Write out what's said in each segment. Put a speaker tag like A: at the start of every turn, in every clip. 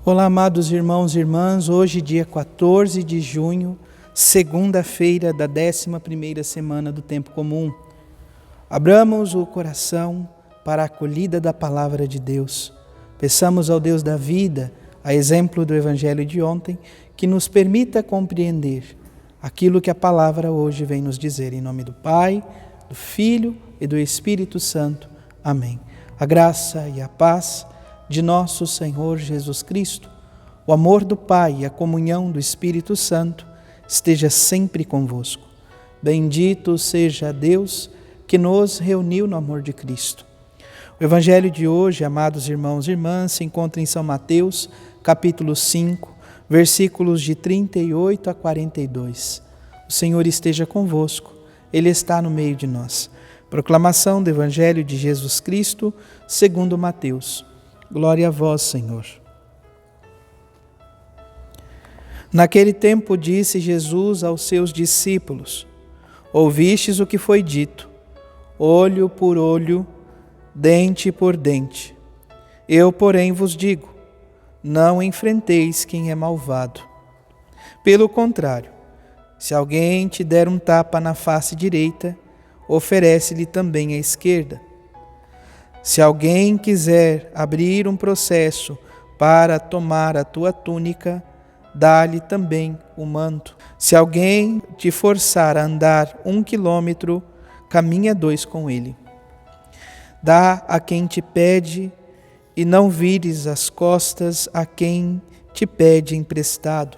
A: Olá, amados irmãos e irmãs, hoje dia 14 de junho, segunda-feira da 11ª semana do Tempo Comum. Abramos o coração para a acolhida da Palavra de Deus. Peçamos ao Deus da vida, a exemplo do Evangelho de ontem, que nos permita compreender aquilo que a Palavra hoje vem nos dizer. Em nome do Pai, do Filho e do Espírito Santo. Amém. A graça e a paz de nosso Senhor Jesus Cristo, o amor do Pai e a comunhão do Espírito Santo esteja sempre convosco. Bendito seja Deus que nos reuniu no amor de Cristo. O Evangelho de hoje, amados irmãos e irmãs, se encontra em São Mateus, capítulo 5, versículos de 38 a 42. O Senhor esteja convosco, Ele está no meio de nós. Proclamação do Evangelho de Jesus Cristo, segundo Mateus. Glória a vós, Senhor. Naquele tempo disse Jesus aos seus discípulos: ouvistes o que foi dito, olho por olho, dente por dente. Eu, porém, vos digo, não enfrenteis quem é malvado. Pelo contrário, se alguém te der um tapa na face direita, oferece-lhe também a esquerda. Se alguém quiser abrir um processo para tomar a tua túnica, dá-lhe também o manto. Se alguém te forçar a andar 1 quilômetro, caminha 2 com ele. Dá a quem te pede e não vires as costas a quem te pede emprestado.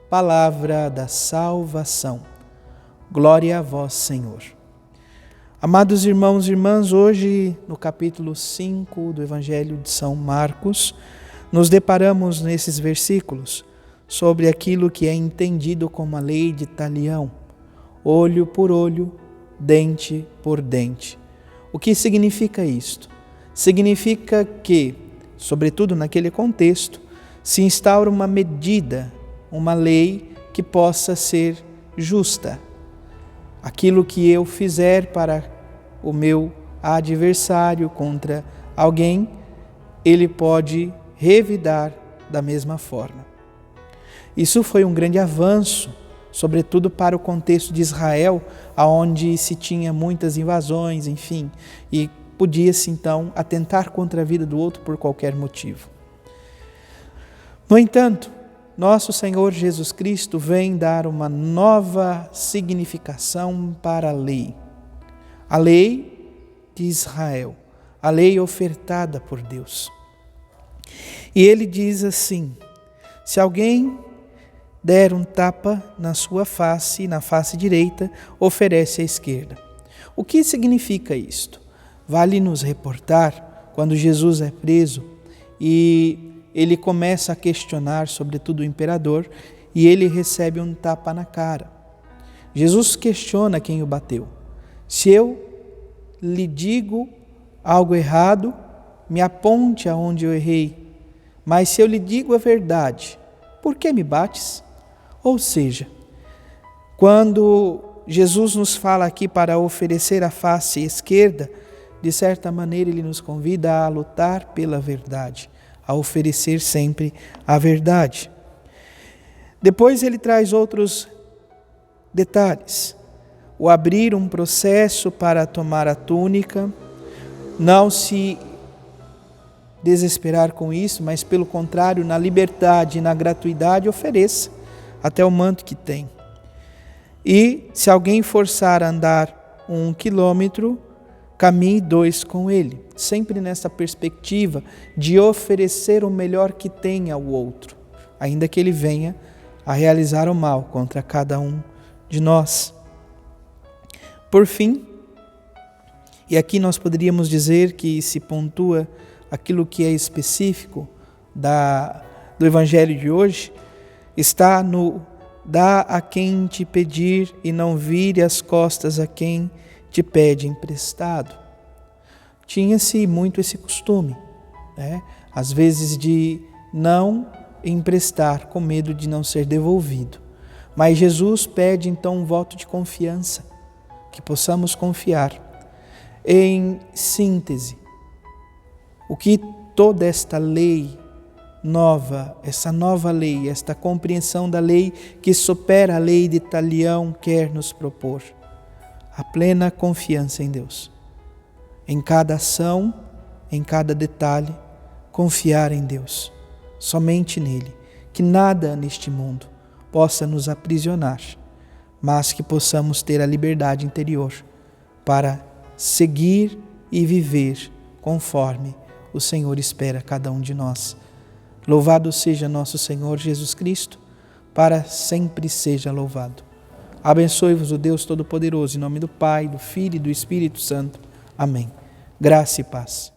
A: Palavra da salvação. Glória a vós, Senhor. Amados irmãos e irmãs, hoje no capítulo 5 do Evangelho de São Marcos, nos deparamos nesses versículos sobre aquilo que é entendido como a lei de Talião, olho por olho, dente por dente. O que significa isto? Significa que, sobretudo naquele contexto, se instaura uma medida, uma lei que possa ser justa. Aquilo que eu fizer para o meu adversário contra alguém, ele pode revidar da mesma forma. Isso foi um grande avanço, sobretudo para o contexto de Israel, onde se tinha muitas invasões, enfim, e podia-se então atentar contra a vida do outro por qualquer motivo. No entanto, nosso Senhor Jesus Cristo vem dar uma nova significação para a lei de Israel, a lei ofertada por Deus. E ele diz assim: se alguém der um tapa na sua face, na face direita, oferece a esquerda. O que significa isto? Vale nos reportar quando Jesus é preso e ele começa a questionar, sobretudo o imperador, e ele recebe um tapa na cara. Jesus questiona quem o bateu. Se eu lhe digo algo errado, me aponte aonde eu errei. Mas se eu lhe digo a verdade, por que me bates? Ou seja, quando Jesus nos fala aqui para oferecer a face esquerda, de certa maneira ele nos convida a lutar pela verdade, a oferecer sempre a verdade. Depois ele traz outros detalhes. O abrir um processo para tomar a túnica, não se desesperar com isso, mas pelo contrário, na liberdade e na gratuidade, ofereça até o manto que tem. E se alguém forçar a andar 1 quilômetro, caminhe 2 com ele, sempre nessa perspectiva de oferecer o melhor que tem ao outro, ainda que ele venha a realizar o mal contra cada um de nós. Por fim, e aqui nós poderíamos dizer que se pontua aquilo que é específico do Evangelho de hoje, está no dá a quem te pedir e não vire as costas a quem te pede emprestado. Tinha-se muito esse costume, às vezes de não emprestar com medo de não ser devolvido. Mas Jesus pede então um voto de confiança, que possamos confiar. Em síntese, o que toda esta lei nova, essa nova lei, esta compreensão da lei que supera a lei de Talião quer nos propor. A plena confiança em Deus. Em cada ação, em cada detalhe, confiar em Deus, somente nele, que nada neste mundo possa nos aprisionar, mas que possamos ter a liberdade interior para seguir e viver conforme o Senhor espera cada um de nós. Louvado seja nosso Senhor Jesus Cristo, para sempre seja louvado. Abençoe-vos o Deus Todo-Poderoso, em nome do Pai, do Filho e do Espírito Santo. Amém. Graça e paz.